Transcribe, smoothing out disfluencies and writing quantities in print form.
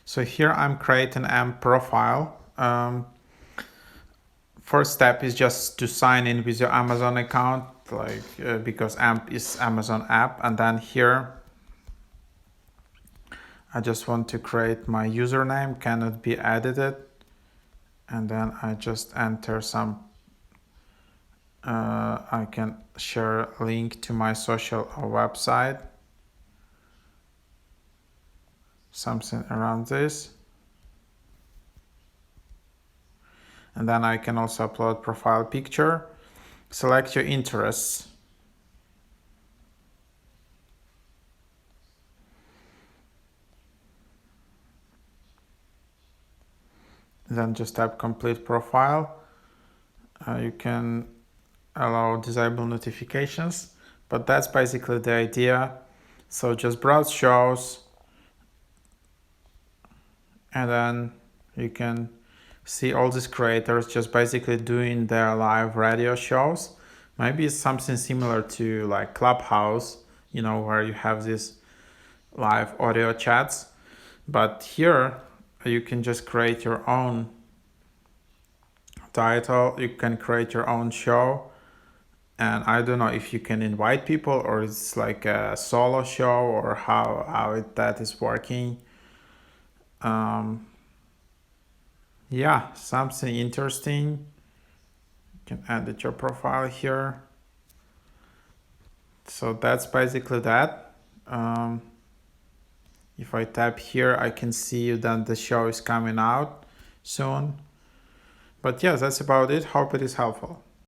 So here I'm creating AMP profile. First step is just to sign in with your Amazon account, because AMP is Amazon app. And then here, I just want to create my username, cannot be edited. And then I just enter some, I can share a link to my social or website. Something around this. And then I can also upload profile picture. Select your interests. Then just tap complete profile. You can allow disable notifications, but that's basically the idea. So just browse shows, and then you can see all these creators just basically doing their live radio shows. Maybe it's something similar to like Clubhouse, where you have these live audio chats. But here you can just create your own title, you can create your own show. And I don't know if you can invite people or it's like a solo show or how that is working. Yeah, something interesting. You can edit your profile here. So that's basically that. If I tap here, I can see that the show is coming out soon. But yeah, that's about it. Hope it is helpful.